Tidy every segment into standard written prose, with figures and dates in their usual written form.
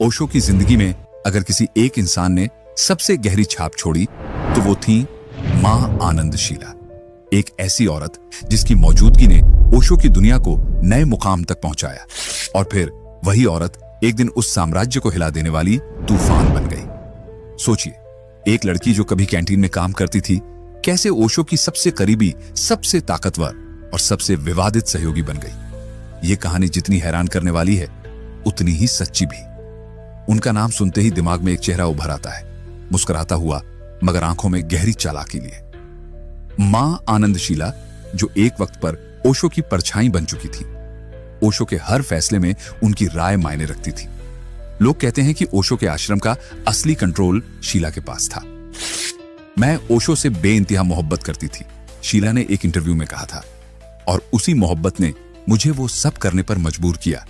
ओशो की जिंदगी में अगर किसी एक इंसान ने सबसे गहरी छाप छोड़ी तो वो थी मां आनंदशीला। एक ऐसी औरत जिसकी मौजूदगी ने ओशो की दुनिया को नए मुकाम तक पहुंचाया। और फिर वही औरत एक दिन उस साम्राज्य को हिला देने वाली तूफान बन गई। सोचिए, एक लड़की जो कभी कैंटीन में काम करती थी कैसे ओशो की सबसे करीबी, सबसे ताकतवर और सबसे विवादित सहयोगी बन गई। ये कहानी जितनी हैरान करने वाली है उतनी ही सच्ची भी। उनका नाम सुनते ही दिमाग में एक चेहरा उभर आता है, मुस्कुराता हुआ मगर आंखों में गहरी चालाकी लिए। मां आनंदशीला, जो एक वक्त पर ओशो की परछाई बन चुकी थी। ओशो के हर फैसले में उनकी राय मायने रखती थी। लोग कहते हैं कि ओशो के आश्रम का असली कंट्रोल शीला के पास था। मैं ओशो से बेइंतहा मोहब्बत करती थी, शीला ने एक इंटरव्यू में कहा था, और उसी मोहब्बत ने मुझे वो सब करने पर मजबूर किया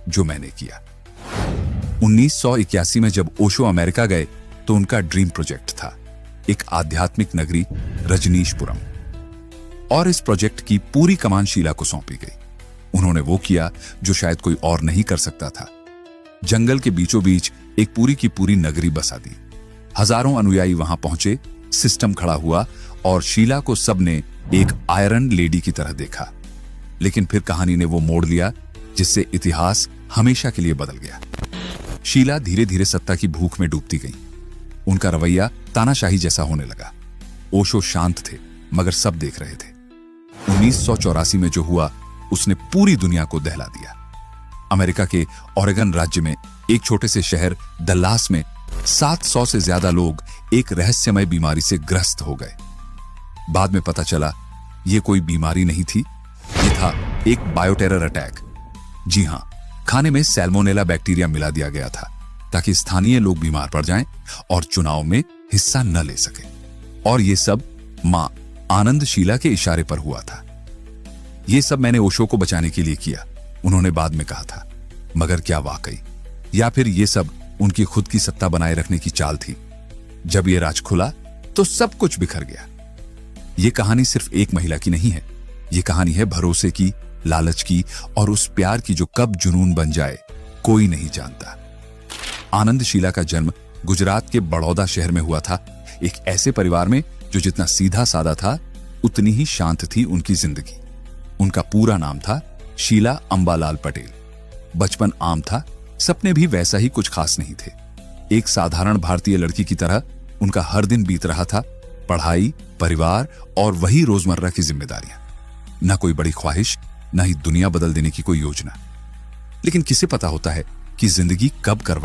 जो मैंने किया। 1981 में जब ओशो अमेरिका गए तो उनका ड्रीम प्रोजेक्ट था एक आध्यात्मिक नगरी रजनीशपुरम, और इस प्रोजेक्ट की पूरी कमान शीला को सौंपी गई। उन्होंने वो किया जो शायद कोई और नहीं कर सकता था। जंगल के बीचों बीच एक पूरी की पूरी नगरी बसा दी। हजारों अनुयायी वहां पहुंचे, सिस्टम खड़ा हुआ और शीला को सबने एक आयरन लेडी की तरह देखा। लेकिन फिर कहानी ने वो मोड़ लिया जिससे इतिहास हमेशा के लिए बदल गया। शीला धीरे धीरे सत्ता की भूख में डूबती गई। उनका रवैया तानाशाही जैसा होने लगा। ओशो शांत थे मगर सब देख रहे थे। 1984 में जो हुआ उसने पूरी दुनिया को दहला दिया। अमेरिका के ओरेगन राज्य में एक छोटे से शहर दल्लास में 700 से ज्यादा लोग एक रहस्यमय बीमारी से ग्रस्त हो गए। बाद में पता चला यह कोई बीमारी नहीं थी, यह था एक बायोटेरर अटैक। जी हां, खाने में सैल्मोनेला बैक्टीरिया मिला दिया गया था ताकि स्थानीय लोग बीमार पड़ जाएं और चुनाव में हिस्सा न ले सके। और यह सब मां आनंदशीला के इशारे पर हुआ था। यह सब मैंने ओशो को बचाने के लिए किया, उन्होंने बाद में कहा था। मगर क्या वाकई, या फिर यह सब उनकी खुद की सत्ता बनाए रखने की चाल थी? जब यह राज खुला तो सब कुछ बिखर गया। यह कहानी सिर्फ एक महिला की नहीं है, यह कहानी है भरोसे की, लालच की और उस प्यार की जो कब जुनून बन जाए कोई नहीं जानता। आनंदशीला का जन्म गुजरात के बड़ौदा शहर में हुआ था, एक ऐसे परिवार में जो जितना सीधा सादा था उतनी ही शांत थी उनकी जिंदगी। उनका पूरा नाम था शीला अंबालाल पटेल। बचपन आम था, सपने भी वैसा ही कुछ खास नहीं थे। एक साधारण भारतीय लड़की की तरह उनका हर दिन बीत रहा था, पढ़ाई, परिवार और वही रोजमर्रा की जिम्मेदारियां। ना कोई बड़ी ख्वाहिश, ना ही दुनिया बदल देने की कोई योजना। लेकिन किसे पता होता है कि जिंदगी कब करवट